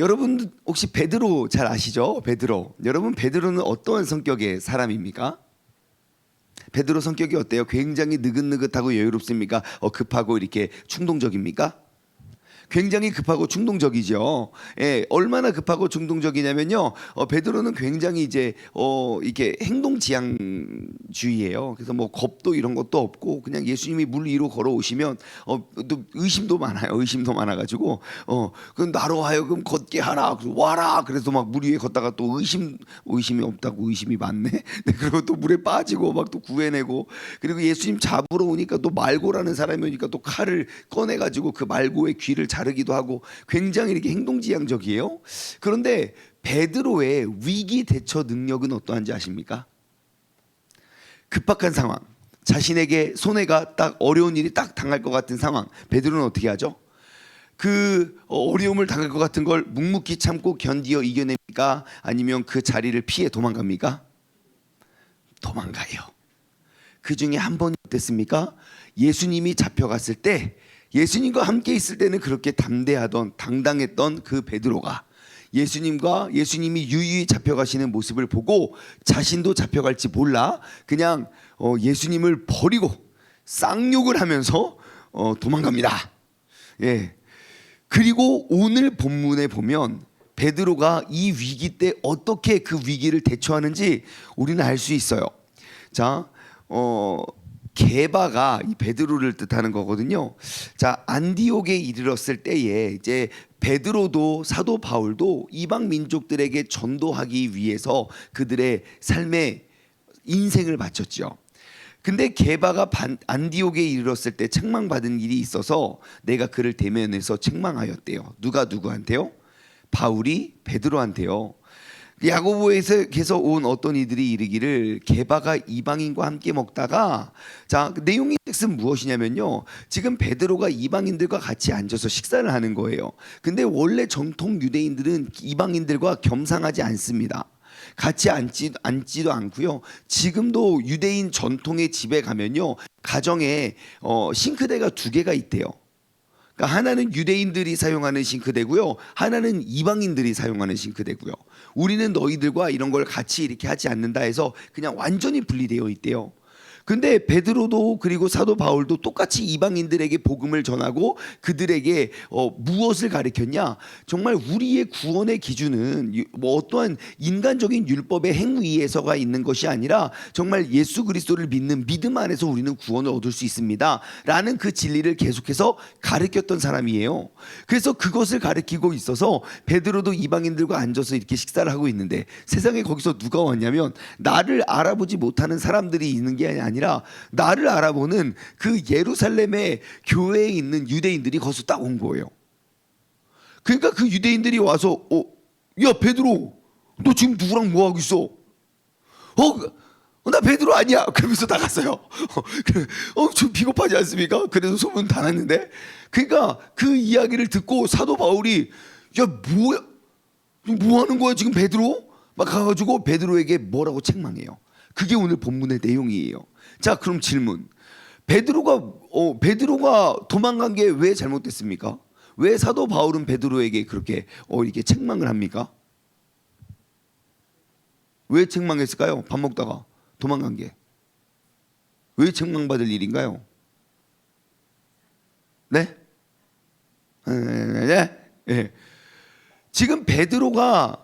여러분 혹시 베드로 잘 아시죠? 베드로. 여러분 베드로는 어떠한 성격의 사람입니까? 베드로 성격이 어때요? 굉장히 느긋느긋하고 여유롭습니까? 급하고 이렇게 충동적입니까? 굉장히 급하고 충동적이죠. 예, 얼마나 급하고 충동적이냐면요. 베드로는 굉장히 이제 이게 행동지향주의예요. 그래서 뭐 겁도 이런 것도 없고 그냥 예수님이 물 위로 걸어오시면 또 의심도 많아요. 의심도 많아가지고 그럼 나로 하여금 걷게 하라. 그래서 와라. 그래서 막 물 위에 걷다가 또 의심이 없다고 의심이 많네. 네, 그리고 또 물에 빠지고 막 또 구해내고 그리고 예수님 잡으러 오니까 또 말고라는 사람이 오니까 또 칼을 꺼내가지고 그 말고의 귀를 자르기도 하고 굉장히 이렇게 행동지향적이에요. 그런데 베드로의 위기 대처 능력은 어떠한지 아십니까? 급박한 상황, 자신에게 손해가 딱 어려운 일이 딱 당할 것 같은 상황, 베드로는 어떻게 하죠? 그 어려움을 당할 것 같은 걸 묵묵히 참고 견디어 이겨냅니까? 아니면 그 자리를 피해 도망갑니까? 도망가요. 그 중에 한 번이 어땠습니까? 예수님이 잡혀갔을 때, 예수님과 함께 있을 때는 그렇게 담대하던 당당했던 그 베드로가 예수님이 유유히 잡혀가시는 모습을 보고 자신도 잡혀갈지 몰라 그냥 예수님을 버리고 쌍욕을 하면서 도망갑니다. 예. 그리고 오늘 본문에 보면 베드로가 이 위기 때 어떻게 그 위기를 대처하는지 우리는 알 수 있어요. 자, 게바가 이 베드로를 뜻하는 거거든요. 자, 안디옥에 이르렀을 때에 이제 베드로도 사도 바울도 이방 민족들에게 전도하기 위해서 그들의 삶에 인생을 바쳤죠. 근데 게바가 안디옥에 이르렀을 때 책망받은 일이 있어서 내가 그를 대면해서 책망하였대요. 누가 누구한테요? 바울이 베드로한테요. 야고보에서 온 어떤 이들이 이르기를 게바가 이방인과 함께 먹다가 자, 내용의 뜻은 무엇이냐면요. 지금 베드로가 이방인들과 같이 앉아서 식사를 하는 거예요. 근데 원래 정통 유대인들은 이방인들과 겸상하지 않습니다. 같이 앉지도 않고요. 지금도 유대인 전통의 집에 가면요. 가정에 싱크대가 두 개가 있대요. 그러니까 하나는 유대인들이 사용하는 싱크대고요. 하나는 이방인들이 사용하는 싱크대고요. 우리는 너희들과 이런 걸 같이 이렇게 하지 않는다 해서 그냥 완전히 분리되어 있대요. 근데 베드로도 그리고 사도 바울도 똑같이 이방인들에게 복음을 전하고 그들에게 무엇을 가르쳤냐? 정말 우리의 구원의 기준은 뭐 어떠한 인간적인 율법의 행위에서가 있는 것이 아니라 정말 예수 그리스도를 믿는 믿음 안에서 우리는 구원을 얻을 수 있습니다. 라는 그 진리를 계속해서 가르쳤던 사람이에요. 그래서 그것을 가르치고 있어서 베드로도 이방인들과 앉아서 이렇게 식사를 하고 있는데 세상에 거기서 누가 왔냐면 나를 알아보지 못하는 사람들이 있는 게 아니라 나를 알아보는 그 예루살렘의 교회에 있는 유대인들이 거기서 딱 온 거예요. 그러니까 그 유대인들이 와서 야 베드로 너 지금 누구랑 뭐 하고 있어? 나 베드로 아니야. 그러면서 나갔어요. 좀 비겁하지 않습니까? 그래도 소문 다 났는데. 그러니까 그 이야기를 듣고 사도 바울이 야 뭐야? 뭐 하는 거야 지금 베드로? 막 가가지고 베드로에게 뭐라고 책망해요. 그게 오늘 본문의 내용이에요. 자, 그럼 질문. 베드로가 도망간 게 왜 잘못됐습니까? 왜 사도 바울은 베드로에게 그렇게 이렇게 책망을 합니까? 왜 책망했을까요? 밥 먹다가 도망간 게. 왜 책망받을 일인가요? 네? 네? 지금 베드로가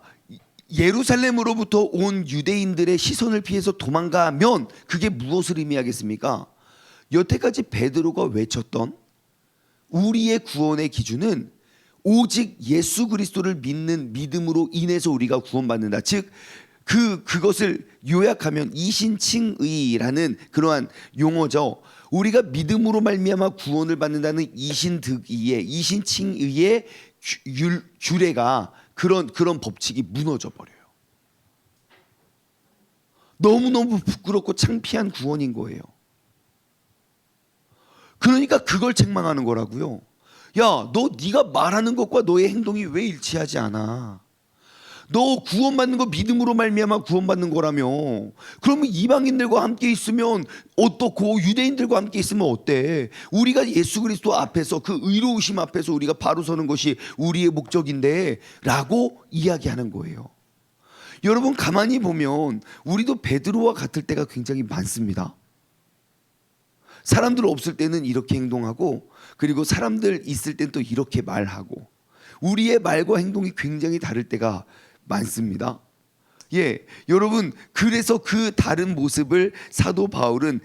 예루살렘으로부터 온 유대인들의 시선을 피해서 도망가면 그게 무엇을 의미하겠습니까? 여태까지 베드로가 외쳤던 우리의 구원의 기준은 오직 예수 그리스도를 믿는 믿음으로 인해서 우리가 구원받는다. 즉 그것을 요약하면 이신칭의라는 그러한 용어죠. 우리가 믿음으로 말미암아 구원을 받는다는 이신칭의의 규례가 그런 법칙이 무너져 버려요. 너무너무 부끄럽고 창피한 구원인 거예요. 그러니까 그걸 책망하는 거라고요. 야, 네가 말하는 것과 너의 행동이 왜 일치하지 않아? 너 구원받는 거 믿음으로 말미암아 구원받는 거라며. 그러면 이방인들과 함께 있으면 어떻고, 유대인들과 함께 있으면 어때? 우리가 예수 그리스도 앞에서, 그 의로우심 앞에서 우리가 바로 서는 것이 우리의 목적인데 라고 이야기하는 거예요. 여러분, 가만히 보면 우리도 베드로와 같을 때가 굉장히 많습니다. 사람들 없을 때는 이렇게 행동하고, 그리고 사람들 있을 땐 또 이렇게 말하고, 우리의 말과 행동이 굉장히 다를 때가 많습니다. 예, 여러분, 그래서 그 다른 모습을 사도 바울은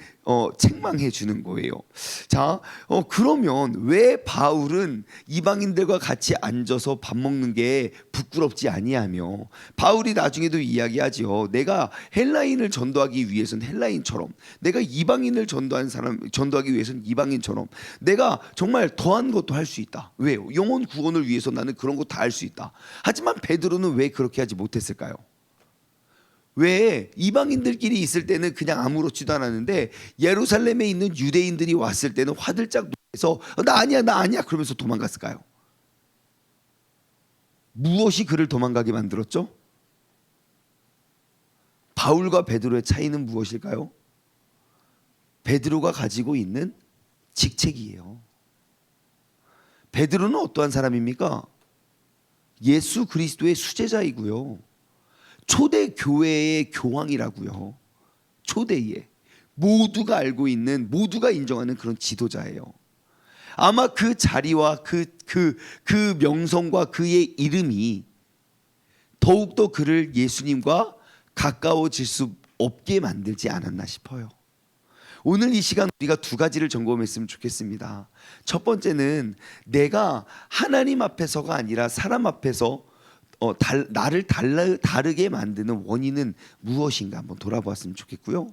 책망해 주는 거예요. 자, 그러면 왜 바울은 이방인들과 같이 앉아서 밥 먹는 게 부끄럽지 아니하며, 바울이 나중에도 이야기하지요. 내가 헬라인을 전도하기 위해서는 헬라인처럼, 내가 이방인을 전도하기 위해서는 이방인처럼, 내가 정말 더한 것도 할 수 있다. 왜요? 영혼 구원을 위해서 나는 그런 거 다 할 수 있다. 하지만 베드로는 왜 그렇게 하지 못했을까요? 왜 이방인들끼리 있을 때는 그냥 아무렇지도 않았는데, 예루살렘에 있는 유대인들이 왔을 때는 화들짝 놀라서 나 아니야 그러면서 도망갔을까요? 무엇이 그를 도망가게 만들었죠? 바울과 베드로의 차이는 무엇일까요? 베드로가 가지고 있는 직책이에요. 베드로는 어떠한 사람입니까? 예수 그리스도의 수제자이고요, 초대 교회의 교황이라고요. 초대에 모두가 알고 있는, 모두가 인정하는 그런 지도자예요. 아마 그 자리와 그 명성과 그의 이름이 더욱더 그를 예수님과 가까워질 수 없게 만들지 않았나 싶어요. 오늘 이 시간 우리가 두 가지를 점검했으면 좋겠습니다. 첫 번째는 내가 하나님 앞에서가 아니라 사람 앞에서 나를 다르게 만드는 원인은 무엇인가 한번 돌아보았으면 좋겠고요.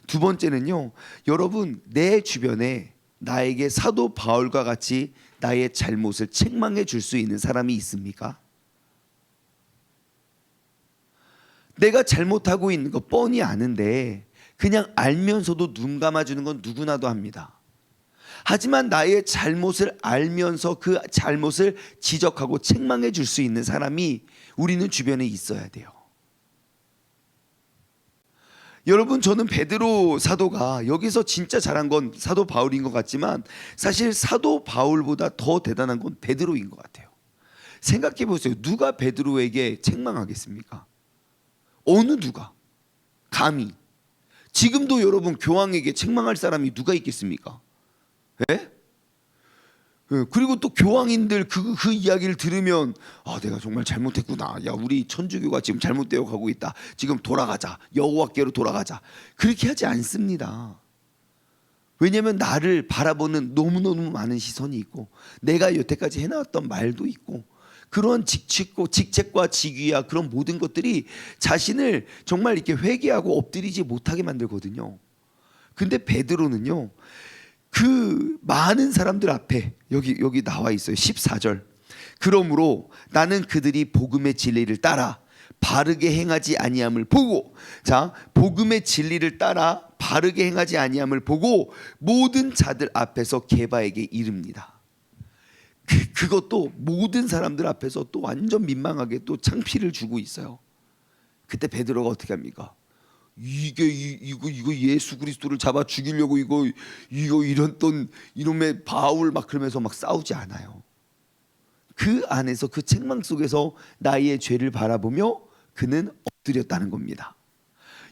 두 번째는요, 여러분, 내 주변에 나에게 사도 바울과 같이 나의 잘못을 책망해 줄 수 있는 사람이 있습니까? 내가 잘못하고 있는 거 뻔히 아는데 그냥 알면서도 눈 감아주는 건 누구나도 합니다. 하지만 나의 잘못을 알면서 그 잘못을 지적하고 책망해 줄 수 있는 사람이 우리는 주변에 있어야 돼요. 여러분, 저는 베드로 사도가 여기서 진짜 잘한 건 사도 바울인 것 같지만, 사실 사도 바울보다 더 대단한 건 베드로인 것 같아요. 생각해 보세요. 누가 베드로에게 책망하겠습니까? 어느 누가? 감히. 지금도 여러분, 교황에게 책망할 사람이 누가 있겠습니까? 예? 그리고 또 교황인들 그 이야기를 들으면, 내가 정말 잘못했구나. 야, 우리 천주교가 지금 잘못되어 가고 있다. 지금 돌아가자. 여호와께로 돌아가자. 그렇게 하지 않습니다. 왜냐하면 나를 바라보는 너무너무 많은 시선이 있고, 내가 여태까지 해나왔던 말도 있고, 그런 직책과 직위야, 그런 모든 것들이 자신을 정말 이렇게 회개하고 엎드리지 못하게 만들거든요. 근데 베드로는요, 그 많은 사람들 앞에 여기 나와 있어요. 14절. 그러므로 나는 그들이 복음의 진리를 따라 바르게 행하지 아니함을 보고, 자, 복음의 진리를 따라 바르게 행하지 아니함을 보고 모든 자들 앞에서 게바에게 이릅니다. 그것도 모든 사람들 앞에서 또 완전 민망하게 또 창피를 주고 있어요. 그때 베드로가 어떻게 합니까? 이거 예수 그리스도를 잡아 죽이려고 이거 이런 이놈의 바울 막 그러면서 막 싸우지 않아요. 그 안에서, 그 책망 속에서 나의 죄를 바라보며 그는 엎드렸다는 겁니다.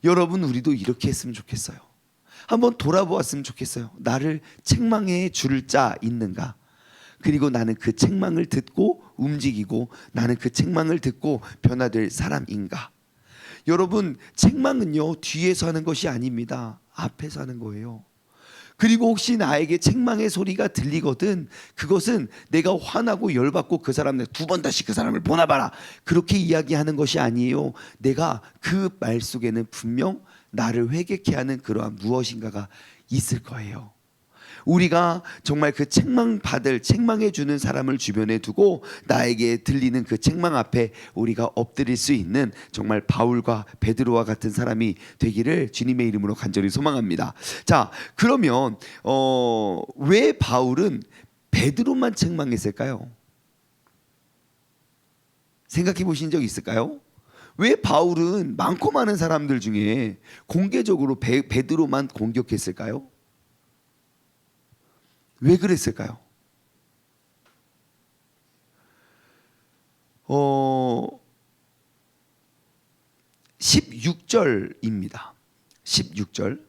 여러분, 우리도 이렇게 했으면 좋겠어요. 한번 돌아보았으면 좋겠어요. 나를 책망해 줄 자 있는가? 그리고 나는 그 책망을 듣고 움직이고, 나는 그 책망을 듣고 변화될 사람인가? 여러분, 책망은요, 뒤에서 하는 것이 아닙니다. 앞에서 하는 거예요. 그리고 혹시 나에게 책망의 소리가 들리거든, 그것은 내가 화나고 열받고 그 사람을 두 번 다시 그 사람을 보나봐라, 그렇게 이야기하는 것이 아니에요. 내가 그 말 속에는 분명 나를 회개케 하는 그러한 무엇인가가 있을 거예요. 우리가 정말 그 책망해 주는 사람을 주변에 두고 나에게 들리는 그 책망 앞에 우리가 엎드릴 수 있는 정말 바울과 베드로와 같은 사람이 되기를 주님의 이름으로 간절히 소망합니다. 자, 그러면 왜 바울은 베드로만 책망했을까요? 생각해 보신 적 있을까요? 왜 바울은 많고 많은 사람들 중에 공개적으로 베드로만 공격했을까요? 왜 그랬을까요? 16절입니다. 16절.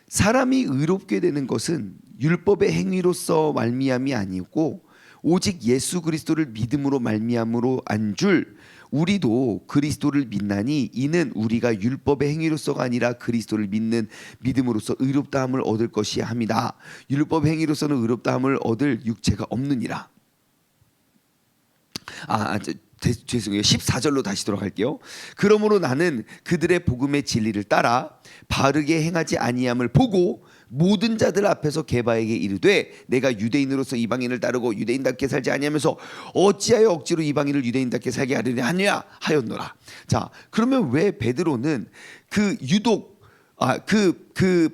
사람이 의롭게 되는 것은 율법의 행위로서 말미암이 아니고 오직 예수 그리스도를 믿음으로 말미암으로 안 줄 우리도 그리스도를 믿나니 이는 우리가 율법의 행위로서가 아니라 그리스도를 믿는 믿음으로써 의롭다함을 얻을 것이 함이다. 율법 행위로서는 의롭다함을 얻을 육체가 없느니라. 죄송해요. 14절로 다시 돌아갈게요. 그러므로 나는 그들의 복음의 진리를 따라 바르게 행하지 아니함을 보고 모든 자들 앞에서 게바에게 이르되 내가 유대인으로서 이방인을 따르고 유대인답게 살지 아니하면서 어찌하여 억지로 이방인을 유대인답게 살게 하려냐 하느냐 하였노라. 자, 그러면 왜 베드로는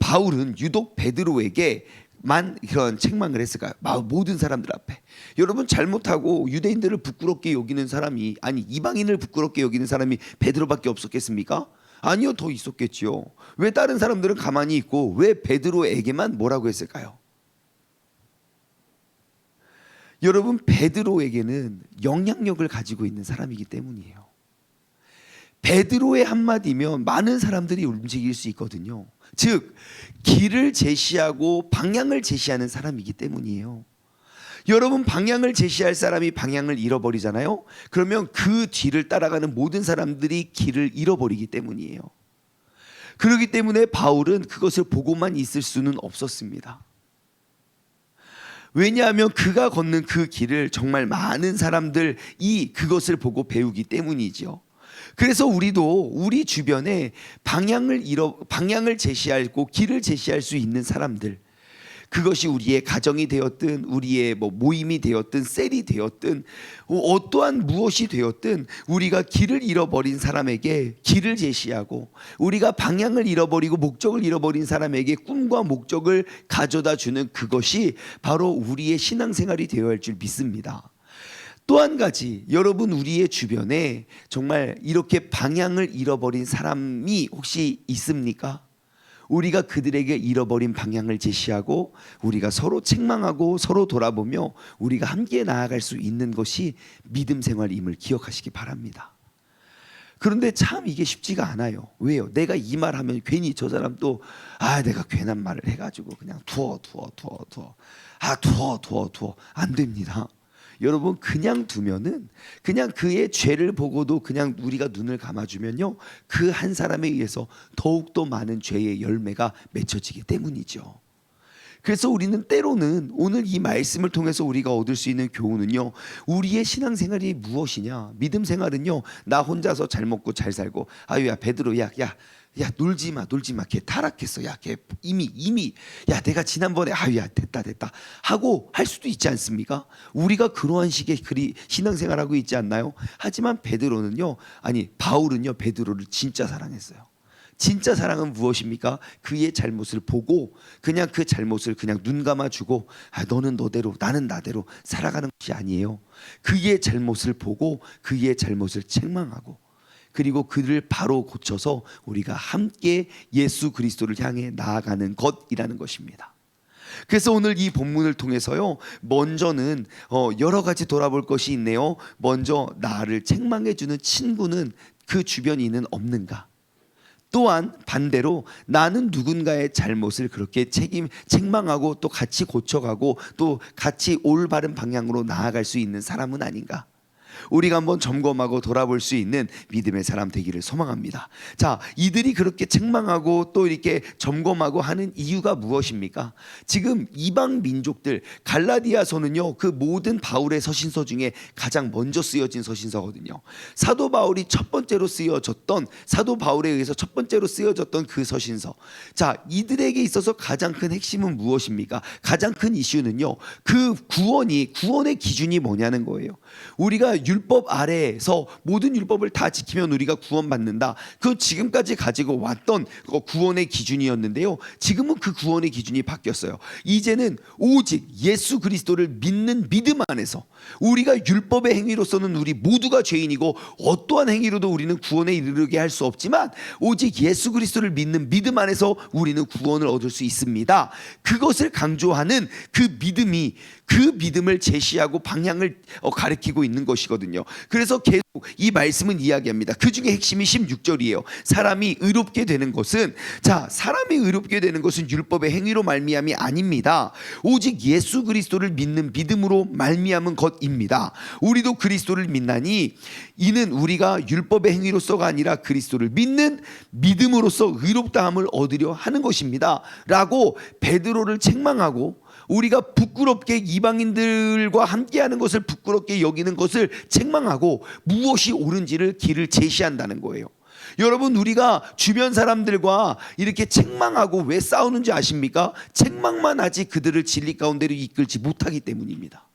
바울은 유독 베드로에게 만 그런 책망을 했을까요? 모든 사람들 앞에. 여러분, 잘못하고 유대인들을 부끄럽게 여기는 사람이, 아니 이방인을 부끄럽게 여기는 사람이 베드로밖에 없었겠습니까? 아니요, 더 있었겠지요. 왜 다른 사람들은 가만히 있고 왜 베드로에게만 뭐라고 했을까요? 여러분, 베드로에게는 영향력을 가지고 있는 사람이기 때문이에요. 베드로의 한마디면 많은 사람들이 움직일 수 있거든요. 즉 길을 제시하고 방향을 제시하는 사람이기 때문이에요. 여러분, 방향을 제시할 사람이 방향을 잃어버리잖아요. 그러면 그 뒤를 따라가는 모든 사람들이 길을 잃어버리기 때문이에요. 그렇기 때문에 바울은 그것을 보고만 있을 수는 없었습니다. 왜냐하면 그가 걷는 그 길을 정말 많은 사람들이 그것을 보고 배우기 때문이죠. 그래서 우리도 우리 주변에 방향을 제시하고 길을 제시할 수 있는 사람들, 그것이 우리의 가정이 되었든 우리의 모임이 되었든 셀이 되었든 어떠한 무엇이 되었든 우리가 길을 잃어버린 사람에게 길을 제시하고 우리가 방향을 잃어버리고 목적을 잃어버린 사람에게 꿈과 목적을 가져다 주는 그것이 바로 우리의 신앙생활이 되어야 할 줄 믿습니다. 또 한 가지, 여러분 우리의 주변에 정말 이렇게 방향을 잃어버린 사람이 혹시 있습니까? 우리가 그들에게 잃어버린 방향을 제시하고 우리가 서로 책망하고 서로 돌아보며 우리가 함께 나아갈 수 있는 것이 믿음 생활임을 기억하시기 바랍니다. 그런데 참 이게 쉽지가 않아요. 왜요? 내가 이 말하면 괜히 저 사람 또 내가 괜한 말을 해가지고 그냥 두어 안 됩니다. 여러분, 그냥 두면은 그냥 그의 죄를 보고도 그냥 우리가 눈을 감아주면요, 그 한 사람에 의해서 더욱더 많은 죄의 열매가 맺혀지기 때문이죠. 그래서 우리는 때로는 오늘 이 말씀을 통해서 우리가 얻을 수 있는 교훈은요, 우리의 신앙생활이 무엇이냐, 믿음 생활은요, 나 혼자서 잘 먹고 잘 살고 야 베드로 야 놀지마 걔 타락했어, 걔 이미 내가 지난번에 야 됐다 하고 할 수도 있지 않습니까? 우리가 그러한 식의 신앙생활하고 있지 않나요? 하지만 바울은요 베드로를 진짜 사랑했어요. 진짜 사랑은 무엇입니까? 그의 잘못을 보고 그냥 그 잘못을 그냥 눈 감아주고 너는 너대로 나는 나대로 살아가는 것이 아니에요. 그의 잘못을 보고 그의 잘못을 책망하고 그리고 그를 바로 고쳐서 우리가 함께 예수 그리스도를 향해 나아가는 것이라는 것입니다. 그래서 오늘 이 본문을 통해서요, 먼저는 여러 가지 돌아볼 것이 있네요. 먼저 나를 책망해주는 친구는 그 주변인은 없는가? 또한 반대로 나는 누군가의 잘못을 그렇게 책망하고 또 같이 고쳐가고 또 같이 올바른 방향으로 나아갈 수 있는 사람은 아닌가? 우리가 한번 점검하고 돌아볼 수 있는 믿음의 사람 되기를 소망합니다. 자, 이들이 그렇게 책망하고 또 이렇게 점검하고 하는 이유가 무엇입니까? 지금 이방 민족들, 갈라디아서는요, 그 모든 바울의 서신서 중에 가장 먼저 쓰여진 서신서거든요. 사도 바울이 사도 바울에 의해서 첫 번째로 쓰여졌던 그 서신서. 자, 이들에게 있어서 가장 큰 핵심은 무엇입니까? 가장 큰 이슈는요, 그 구원의 기준이 뭐냐는 거예요. 우리가 율법 아래에서 모든 율법을 다 지키면 우리가 구원받는다. 그 지금까지 가지고 왔던 구원의 기준이었는데요. 지금은 그 구원의 기준이 바뀌었어요. 이제는 오직 예수 그리스도를 믿는 믿음 안에서, 우리가 율법의 행위로서는 우리 모두가 죄인이고 어떠한 행위로도 우리는 구원에 이르게 할 수 없지만 오직 예수 그리스도를 믿는 믿음 안에서 우리는 구원을 얻을 수 있습니다. 그것을 강조하는 그 믿음이, 그 믿음을 제시하고 방향을 가리키고 있는 것이거든요. 그래서 계속 이 말씀은 이야기합니다. 그 중에 핵심이 16절이에요. 사람이 의롭게 되는 것은, 자, 사람이 의롭게 되는 것은 율법의 행위로 말미암이 아닙니다. 오직 예수 그리스도를 믿는 믿음으로 말미암은 것입니다. 우리도 그리스도를 믿나니 이는 우리가 율법의 행위로서가 아니라 그리스도를 믿는 믿음으로써 의롭다함을 얻으려 하는 것입니다 라고 베드로를 책망하고, 우리가 부끄럽게 이방인들과 함께하는 것을 부끄럽게 여기는 것을 책망하고 무엇이 옳은지를 길을 제시한다는 거예요. 여러분, 우리가 주변 사람들과 이렇게 책망하고 왜 싸우는지 아십니까? 책망만 하지 그들을 진리 가운데로 이끌지 못하기 때문입니다.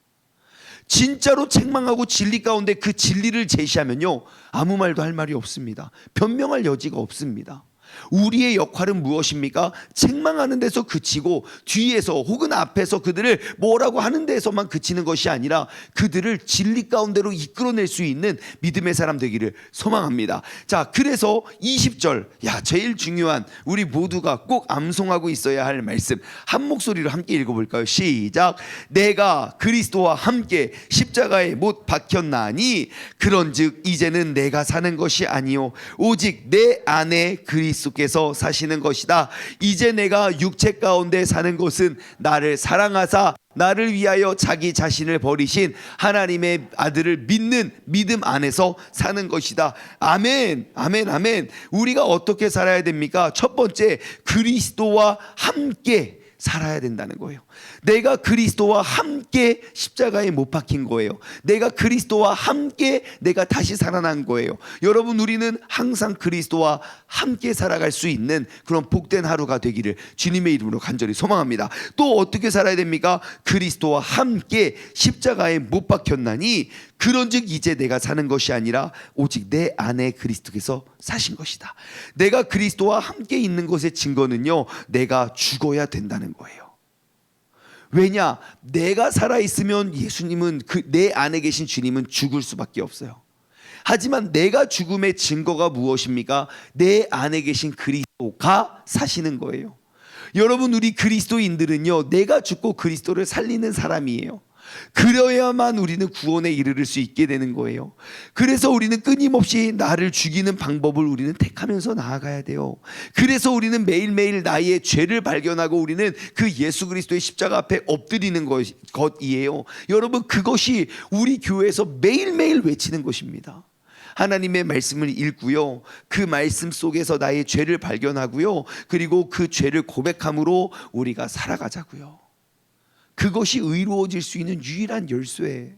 진짜로 책망하고 진리 가운데 그 진리를 제시하면요, 아무 말도 할 말이 없습니다. 변명할 여지가 없습니다. 우리의 역할은 무엇입니까? 책망하는 데서 그치고 뒤에서 혹은 앞에서 그들을 뭐라고 하는 데서만 그치는 것이 아니라 그들을 진리 가운데로 이끌어낼 수 있는 믿음의 사람 되기를 소망합니다. 자, 그래서 20절, 제일 중요한, 우리 모두가 꼭 암송하고 있어야 할 말씀 한 목소리로 함께 읽어볼까요? 시작. 내가 그리스도와 함께 십자가에 못 박혔나니 그런즉 이제는 내가 사는 것이 아니요 오직 내 안에 그리스도께서 사시는 것이다. 이제 내가 육체 가운데 사는 것은 나를 사랑하사 나를 위하여 자기 자신을 버리신 하나님의 아들을 믿는 믿음 안에서 사는 것이다. 아멘, 아멘, 아멘. 우리가 어떻게 살아야 됩니까? 첫 번째, 그리스도와 함께 살아야 된다는 거예요. 내가 그리스도와 함께 십자가에 못 박힌 거예요. 내가 그리스도와 함께 내가 다시 살아난 거예요. 여러분, 우리는 항상 그리스도와 함께 살아갈 수 있는 그런 복된 하루가 되기를 주님의 이름으로 간절히 소망합니다. 또 어떻게 살아야 됩니까? 그리스도와 함께 십자가에 못 박혔나니 그런즉 이제 내가 사는 것이 아니라 오직 내 안에 그리스도께서 사신 것이다. 내가 그리스도와 함께 있는 것의 증거는요, 내가 죽어야 된다는 거예요. 왜냐? 내가 살아있으면 예수님은, 내 안에 계신 주님은 죽을 수밖에 없어요. 하지만 내가 죽음의 증거가 무엇입니까? 내 안에 계신 그리스도가 사시는 거예요. 여러분, 우리 그리스도인들은요, 내가 죽고 그리스도를 살리는 사람이에요. 그래야만 우리는 구원에 이르를 수 있게 되는 거예요. 그래서 우리는 끊임없이 나를 죽이는 방법을 우리는 택하면서 나아가야 돼요. 그래서 우리는 매일매일 나의 죄를 발견하고 우리는 그 예수 그리스도의 십자가 앞에 엎드리는 것이에요. 여러분, 그것이 우리 교회에서 매일매일 외치는 것입니다. 하나님의 말씀을 읽고요, 그 말씀 속에서 나의 죄를 발견하고요, 그리고 그 죄를 고백함으로 우리가 살아가자고요. 그것이 의로워질 수 있는 유일한 열쇠.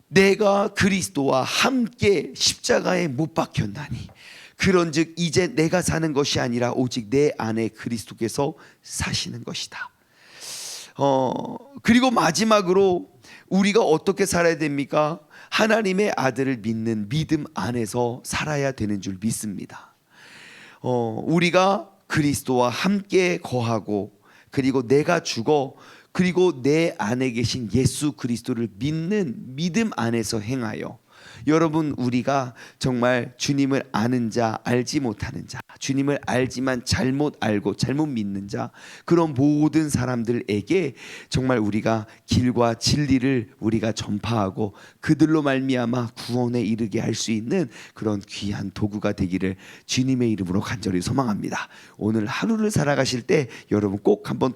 내가 그리스도와 함께 십자가에 못 박혔나니 그런즉 이제 내가 사는 것이 아니라 오직 내 안에 그리스도께서 사시는 것이다. 그리고 마지막으로 우리가 어떻게 살아야 됩니까? 하나님의 아들을 믿는 믿음 안에서 살아야 되는 줄 믿습니다. 우리가 그리스도와 함께 거하고, 그리고 내가 죽어, 그리고 내 안에 계신 예수 그리스도를 믿는 믿음 안에서 행하여, 여러분, 우리가 정말 주님을 아는 자, 알지 못하는 자, 주님을 알지만 잘못 알고 잘못 믿는 자, 그런 모든 사람들에게 정말 우리가 길과 진리를 우리가 전파하고 그들로 말미암아 구원에 이르게 할 수 있는 그런 귀한 도구가 되기를 주님의 이름으로 간절히 소망합니다. 오늘 하루를 살아가실 때 여러분 꼭 한번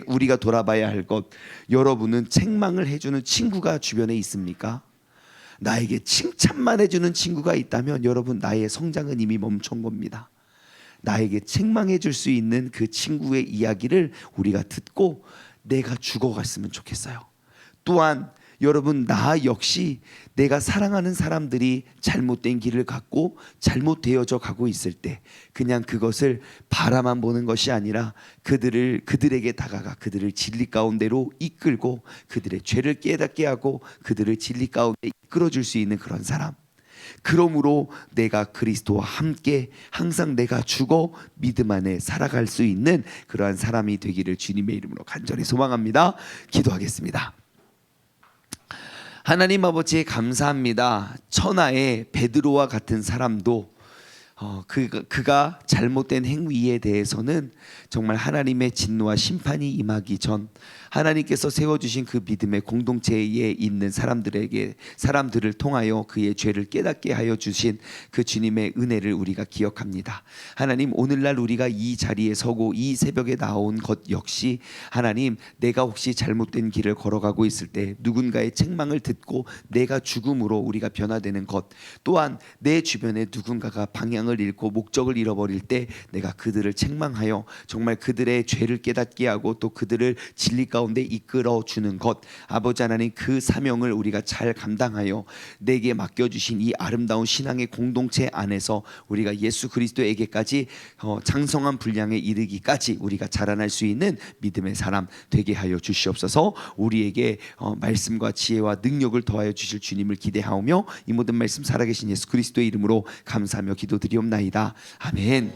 우리가 돌아봐야 할 것, 여러분은 책망을 해주는 친구가 주변에 있습니까? 나에게 칭찬만 해주는 친구가 있다면 여러분, 나의 성장은 이미 멈춘 겁니다. 나에게 책망해 줄 수 있는 그 친구의 이야기를 우리가 듣고 내가 죽어갔으면 좋겠어요. 또한 여러분, 나 역시 내가 사랑하는 사람들이 잘못된 길을 갖고 잘못되어져 가고 있을 때 그냥 그것을 바라만 보는 것이 아니라 그들에게 다가가 그들을 진리 가운데로 이끌고 그들의 죄를 깨닫게 하고 그들을 진리 가운데 이끌어 줄 수 있는 그런 사람. 그러므로 내가 그리스도와 함께 항상 내가 죽어 믿음 안에 살아갈 수 있는 그러한 사람이 되기를 주님의 이름으로 간절히 소망합니다. 기도하겠습니다. 하나님 아버지, 감사합니다. 천하의 베드로와 같은 사람도 그가 잘못된 행위에 대해서는 정말 하나님의 진노와 심판이 임하기 전 하나님께서 세워주신 그 믿음의 공동체에 있는 사람들을 통하여 그의 죄를 깨닫게 하여 주신 그 주님의 은혜를 우리가 기억합니다. 하나님, 오늘날 우리가 이 자리에 서고 이 새벽에 나온 것 역시 하나님, 내가 혹시 잘못된 길을 걸어가고 있을 때 누군가의 책망을 듣고 내가 죽음으로 우리가 변화되는 것, 또한 내 주변에 누군가가 방향을 잃고 목적을 잃어버릴 때 내가 그들을 책망하여 정말 그들의 죄를 깨닫게 하고 또 그들을 진리 가운데 이끌어 주는 것, 아버지 하나님, 그 사명을 우리가 잘 감당하여 내게 맡겨주신 이 아름다운 신앙의 공동체 안에서 우리가 예수 그리스도에게까지 장성한 분량에 이르기까지 우리가 자라날 수 있는 믿음의 사람 되게 하여 주시옵소서. 우리에게 말씀과 지혜와 능력을 더하여 주실 주님을 기대하오며 이 모든 말씀 살아계신 예수 그리스도의 이름으로 감사하며 기도드리옵나이다. 아멘.